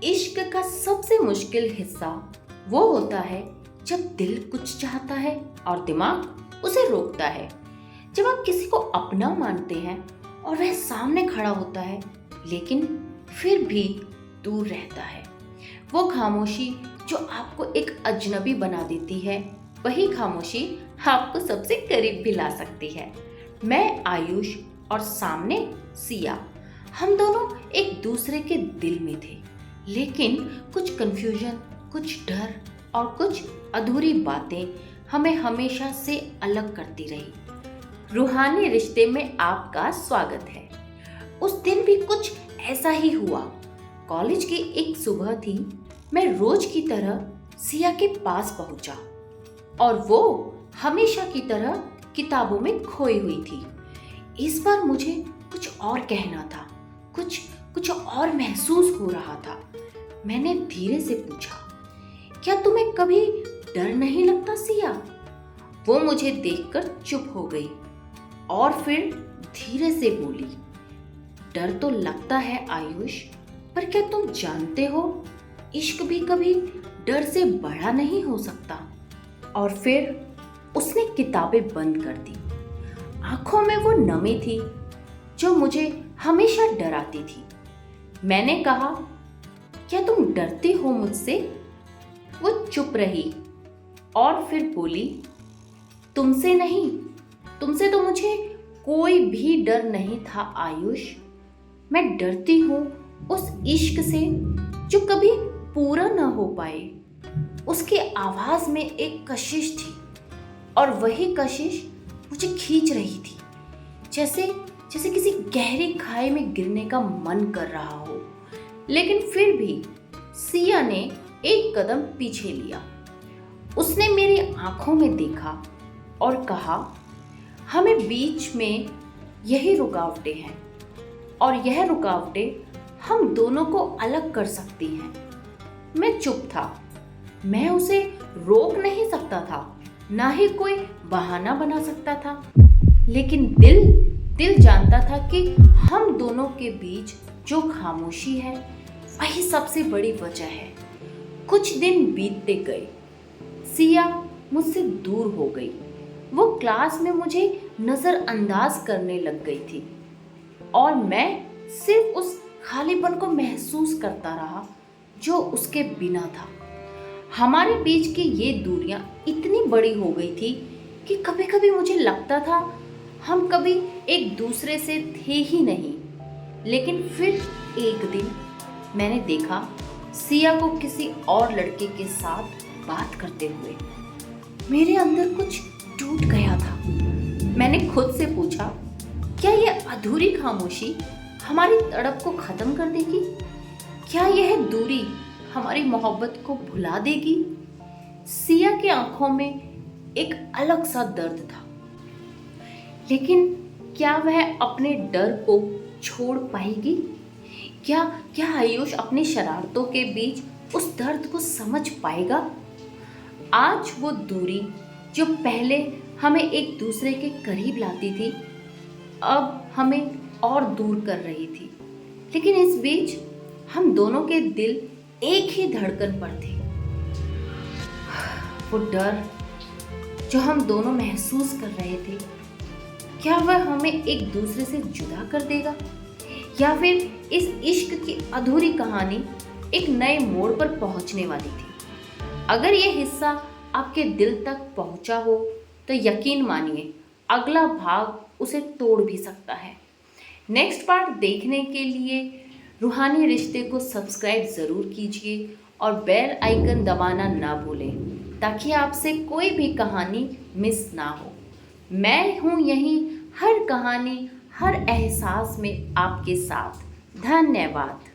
इश्क का सबसे मुश्किल हिस्सा वो होता है जब दिल कुछ चाहता है और दिमाग उसे रोकता है। जब आप किसी को अपना मानते हैं और वह सामने खड़ा होता है लेकिन फिर भी दूर रहता है। वो खामोशी जो आपको एक अजनबी बना देती है, वही खामोशी आपको सबसे करीब भी ला सकती है। मैं आयुष और सामने सिया, हम दोनों एक दूसरे के दिल में थे, लेकिन कुछ कंफ्यूजन, कुछ डर और कुछ अधूरी बातें हमें हमेशा से अलग करती रही। रूहानी रिश्ते में आपका स्वागत है। उस दिन भी कुछ ऐसा ही हुआ। कॉलेज की एक सुबह थी। मैं रोज की तरह सिया के पास पहुंचा और वो हमेशा की तरह किताबों में खोई हुई थी। इस बार मुझे कुछ और कहना था, कुछ और महसूस हो रहा था। मैंने धीरे से पूछा, क्या तुम्हें कभी डर नहीं लगता सिया? वो मुझे देखकर चुप हो गई और फिर धीरे से बोली, डर तो लगता है आयुष, पर क्या तुम जानते हो, इश्क भी कभी डर से बड़ा नहीं हो सकता। और फिर उसने किताबें बंद कर दी। आंखों में वो नमी थी जो मुझे हमेशा डराती थी। मैंने कहा, क्या तुम डरते हो मुझसे? वो चुप रही और फिर बोली, तुमसे नहीं, तुमसे तो मुझे कोई भी डर नहीं था आयुष। मैं डरती हूँ उस इश्क से जो कभी पूरा ना हो पाए। उसकी आवाज में एक कशिश थी और वही कशिश मुझे खींच रही थी, जैसे किसी गहरी खाई में गिरने का मन कर रहा हो। लेकिन फिर भी सिया ने एक कदम पीछे लिया। उसने मेरी आंखों में देखा और कहा, हमें बीच में यही रुकावटें हैं और यह रुकावटें हम दोनों को अलग कर सकती हैं। मैं चुप था। मैं उसे रोक नहीं सकता था, ना ही कोई बहाना बना सकता था। लेकिन दिल जानता था कि हम दोनों के बीच जो खामोशी है वही सबसे बड़ी वजह है। कुछ दिन बीतते गए। सिया मुझसे दूर हो गई। वो क्लास में मुझे नजरअंदाज करने लग गई थी और मैं सिर्फ उस खालीपन को महसूस करता रहा जो उसके बिना था। हमारे बीच की ये दूरियां इतनी बड़ी हो गई थी कि कभी कभी मुझे लगता था हम कभी एक दूसरे से थे ही नहीं। लेकिन फिर एक दिन मैंने देखा सिया को किसी और लड़के के साथ बात करते हुए। मेरे अंदर कुछ टूट गया था। मैंने खुद से पूछा, क्या यह अधूरी खामोशी हमारी तड़प को खत्म कर देगी? क्या यह दूरी हमारी मोहब्बत को भुला देगी? सिया की आंखों में एक अलग सा दर्द था, लेकिन क्या वह अपने डर को छोड़ पाएगी? क्या आयुष अपनी शरारतों के बीच उस दर्द को समझ पाएगा? आज वो दूरी जो पहले हमें एक दूसरे के करीब लाती थी, अब हमें और दूर कर रही थी। लेकिन इस बीच हम दोनों के दिल एक ही धड़कन पर थे। वो डर जो हम दोनों महसूस कर रहे थे, क्या वह हमें एक दूसरे से जुदा कर देगा, या फिर इस इश्क की अधूरी कहानी एक नए मोड़ पर पहुंचने वाली थी? अगर ये हिस्सा आपके दिल तक पहुंचा हो तो यकीन मानिए अगला भाग उसे तोड़ भी सकता है। नेक्स्ट पार्ट देखने के लिए रूहानी रिश्ते को सब्सक्राइब ज़रूर कीजिए और बेल आइकन दबाना ना भूलें, ताकि आपसे कोई भी कहानी मिस ना हो। मैं हूँ यहीं हर कहानी, हर एहसास में आपके साथ। धन्यवाद।